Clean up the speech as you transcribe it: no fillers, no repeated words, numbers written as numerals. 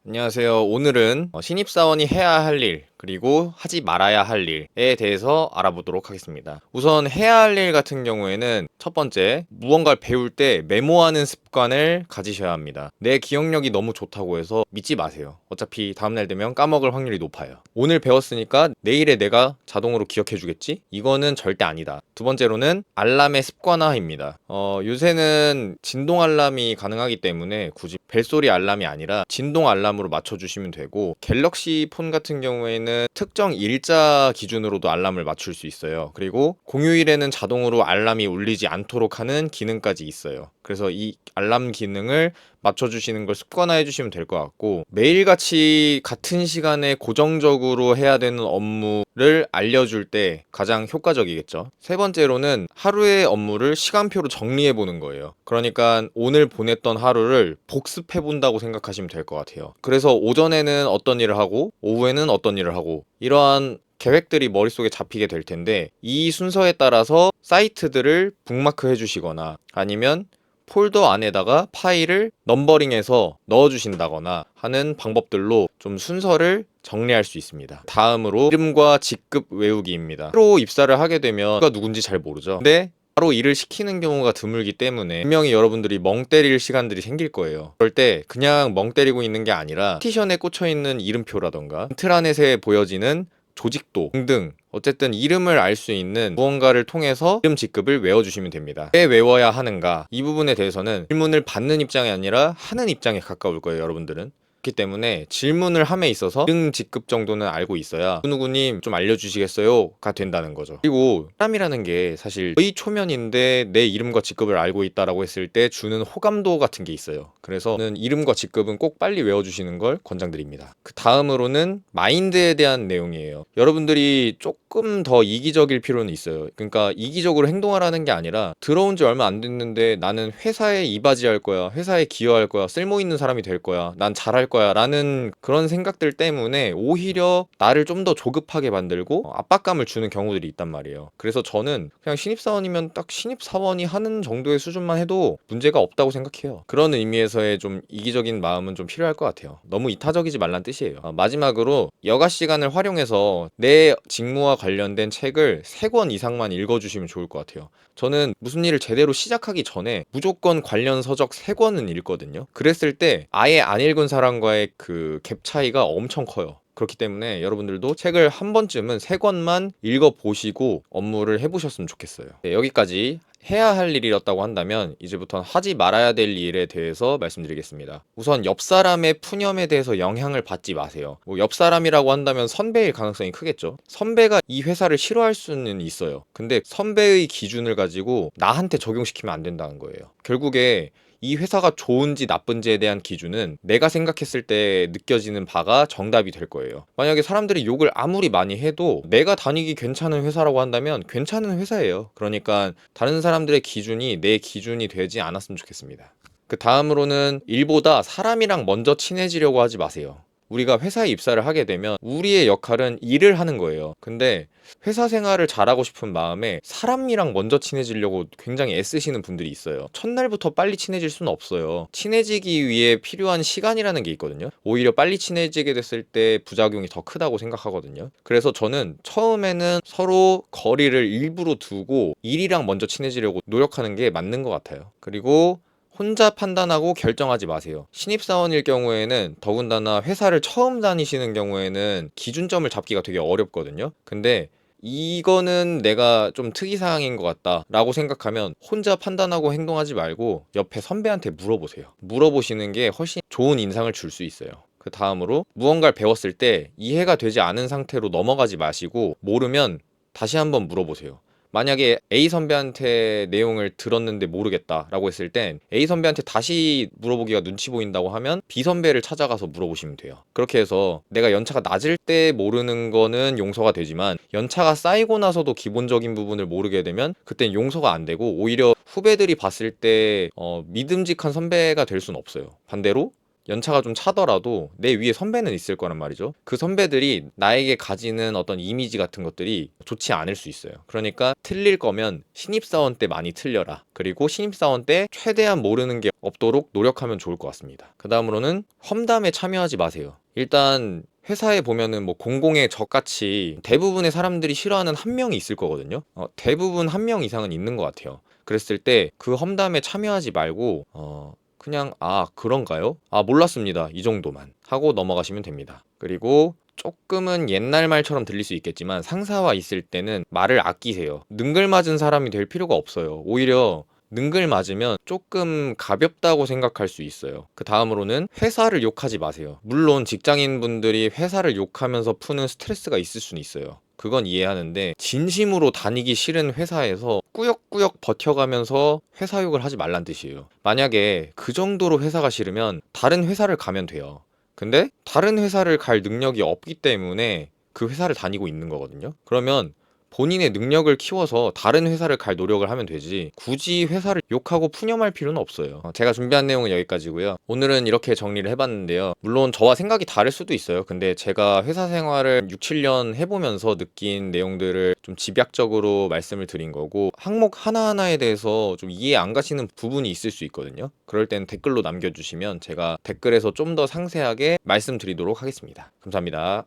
안녕하세요. 오늘은 신입사원이 해야 할 일, 그리고 하지 말아야 할 일에 대해서 알아보도록 하겠습니다. 우선 해야 할 일 같은 경우에는 첫 번째, 무언가를 배울 때 메모하는 습관을 가지셔야 합니다. 내 기억력이 너무 좋다고 해서 믿지 마세요. 어차피 다음날 되면 까먹을 확률이 높아요. 오늘 배웠으니까 내일에 내가 자동으로 기억해주겠지? 이거는 절대 아니다. 두 번째로는 알람의 습관화입니다. 요새는 진동 알람이 가능하기 때문에 굳이 벨소리 알람이 아니라 진동 알람으로 맞춰주시면 되고, 갤럭시 폰 같은 경우에는 특정 일자 기준으로도 알람을 맞출 수 있어요. 그리고 공휴일에는 자동으로 알람이 울리지 않도록 하는 기능까지 있어요. 그래서 이 알람 기능을 맞춰주시는 걸 습관화해 주시면 될 것 같고, 매일같이 같은 시간에 고정적으로 해야 되는 업무를 알려줄 때 가장 효과적이겠죠. 세 번째로는 하루의 업무를 시간표로 정리해 보는 거예요. 그러니까 오늘 보냈던 하루를 복습해 본다고 생각하시면 될 것 같아요. 그래서 오전에는 어떤 일을 하고 오후에는 어떤 일을 하고, 이러한 계획들이 머릿속에 잡히게 될 텐데, 이 순서에 따라서 사이트들을 북마크 해주시거나 아니면 폴더 안에다가 파일을 넘버링해서 넣어주신다거나 하는 방법들로 좀 순서를 정리할 수 있습니다. 다음으로 이름과 직급 외우기입니다. 새로 입사를 하게 되면 누가 누군지 잘 모르죠. 근데 바로 일을 시키는 경우가 드물기 때문에 분명히 여러분들이 멍 때릴 시간들이 생길 거예요. 그럴 때 그냥 멍 때리고 있는 게 아니라 파티션에 꽂혀있는 이름표라던가 인트라넷에 보여지는 조직도 등등, 어쨌든 이름을 알 수 있는 무언가를 통해서 이름 직급을 외워주시면 됩니다. 왜 외워야 하는가? 이 부분에 대해서는 질문을 받는 입장이 아니라 하는 입장에 가까울 거예요, 여러분들은. 그렇기 때문에 질문을 함에 있어서 이름 직급 정도는 알고 있어야 누구누구님 좀 알려주시겠어요? 가 된다는 거죠. 그리고 사람이라는 게 사실 거의 초면인데 내 이름과 직급을 알고 있다라고 했을 때 주는 호감도 같은 게 있어요. 그래서 이름과 직급은 꼭 빨리 외워주시는 걸 권장드립니다. 그 다음으로는 마인드에 대한 내용이에요. 여러분들이 조금 더 이기적일 필요는 있어요. 그러니까 이기적으로 행동하라는 게 아니라, 들어온 지 얼마 안 됐는데 나는 회사에 이바지할 거야, 회사에 기여할 거야, 쓸모 있는 사람이 될 거야, 난 잘할 거야 라는 그런 생각들 때문에 오히려 나를 좀 더 조급하게 만들고 압박감을 주는 경우들이 있단 말이에요. 그래서 저는 그냥 신입사원이면 딱 신입사원이 하는 정도의 수준만 해도 문제가 없다고 생각해요. 그런 의미에서의 좀 이기적인 마음은 좀 필요할 것 같아요. 너무 이타적이지 말란 뜻이에요. 마지막으로 여가 시간을 활용해서 내 직무와 관련된 책을 3권 이상만 읽어주시면 좋을 것 같아요. 저는 무슨 일을 제대로 시작하기 전에 무조건 관련 서적 3권은 읽거든요. 그랬을 때 아예 안 읽은 사람과의 그 갭 차이가 엄청 커요. 그렇기 때문에 여러분들도 책을 한 번쯤은 3권만 읽어보시고 업무를 해보셨으면 좋겠어요. 네, 여기까지 해야 할 일이었다고 한다면 이제부터는 하지 말아야 될 일에 대해서 말씀드리겠습니다. 우선 옆 사람의 푸념에 대해서 영향을 받지 마세요. 옆 사람이라고 한다면 선배일 가능성이 크겠죠. 선배가 이 회사를 싫어할 수는 있어요. 근데 선배의 기준을 가지고 나한테 적용시키면 안 된다는 거예요. 결국에 이 회사가 좋은지 나쁜지에 대한 기준은 내가 생각했을 때 느껴지는 바가 정답이 될 거예요. 만약에 사람들이 욕을 아무리 많이 해도 내가 다니기 괜찮은 회사라고 한다면 괜찮은 회사예요. 그러니까 다른 사람들의 기준이 내 기준이 되지 않았으면 좋겠습니다. 그 다음으로는 일보다 사람이랑 먼저 친해지려고 하지 마세요. 우리가 회사에 입사를 하게 되면 우리의 역할은 일을 하는 거예요. 근데 회사 생활을 잘하고 싶은 마음에 사람이랑 먼저 친해지려고 굉장히 애쓰시는 분들이 있어요. 첫날부터 빨리 친해질 수는 없어요. 친해지기 위해 필요한 시간이라는 게 있거든요. 오히려 빨리 친해지게 됐을 때 부작용이 더 크다고 생각하거든요. 그래서 저는 처음에는 서로 거리를 일부러 두고 일이랑 먼저 친해지려고 노력하는 게 맞는 것 같아요. 그리고 혼자 판단하고 결정하지 마세요. 신입사원일 경우에는, 더군다나 회사를 처음 다니시는 경우에는 기준점을 잡기가 되게 어렵거든요. 근데 이거는 내가 좀 특이사항인 것 같다 라고 생각하면 혼자 판단하고 행동하지 말고 옆에 선배한테 물어보세요. 물어보시는 게 훨씬 좋은 인상을 줄 수 있어요. 그 다음으로 무언가를 배웠을 때 이해가 되지 않은 상태로 넘어가지 마시고, 모르면 다시 한번 물어보세요. 만약에 A 선배한테 내용을 들었는데 모르겠다라고 했을 땐 A 선배한테 다시 물어보기가 눈치 보인다고 하면 B 선배를 찾아가서 물어보시면 돼요. 그렇게 해서 내가 연차가 낮을 때 모르는 거는 용서가 되지만, 연차가 쌓이고 나서도 기본적인 부분을 모르게 되면 그땐 용서가 안 되고, 오히려 후배들이 봤을 때 믿음직한 선배가 될 수는 없어요. 반대로 연차가 좀 차더라도 내 위에 선배는 있을 거란 말이죠. 그 선배들이 나에게 가지는 어떤 이미지 같은 것들이 좋지 않을 수 있어요. 그러니까 틀릴 거면 신입사원 때 많이 틀려라. 그리고 신입사원 때 최대한 모르는 게 없도록 노력하면 좋을 것 같습니다. 그 다음으로는 험담에 참여하지 마세요. 일단 회사에 보면은 뭐 공공의 적같이 대부분의 사람들이 싫어하는 한 명이 있을 거거든요. 대부분 한 명 이상은 있는 것 같아요. 그랬을 때 그 험담에 참여하지 말고 그냥 그런가요? 몰랐습니다. 이 정도만 하고 넘어가시면 됩니다. 그리고 조금은 옛날 말처럼 들릴 수 있겠지만 상사와 있을 때는 말을 아끼세요. 능글맞은 사람이 될 필요가 없어요. 오히려 능글맞으면 조금 가볍다고 생각할 수 있어요. 그 다음으로는 회사를 욕하지 마세요. 물론 직장인분들이 회사를 욕하면서 푸는 스트레스가 있을 수는 있어요. 그건 이해하는데 진심으로 다니기 싫은 회사에서 꾸역꾸역 버텨가면서 회사 욕을 하지 말란 뜻이에요. 만약에 그 정도로 회사가 싫으면 다른 회사를 가면 돼요. 근데 다른 회사를 갈 능력이 없기 때문에 그 회사를 다니고 있는 거거든요. 그러면 본인의 능력을 키워서 다른 회사를 갈 노력을 하면 되지 굳이 회사를 욕하고 푸념할 필요는 없어요. 제가 준비한 내용은 여기까지고요. 오늘은 이렇게 정리를 해봤는데요. 물론 저와 생각이 다를 수도 있어요. 근데 제가 회사 생활을 6, 7년 해보면서 느낀 내용들을 좀 집약적으로 말씀을 드린 거고 항목 하나하나에 대해서 좀 이해 안 가시는 부분이 있을 수 있거든요. 그럴 땐 댓글로 남겨주시면 제가 댓글에서 좀 더 상세하게 말씀드리도록 하겠습니다. 감사합니다.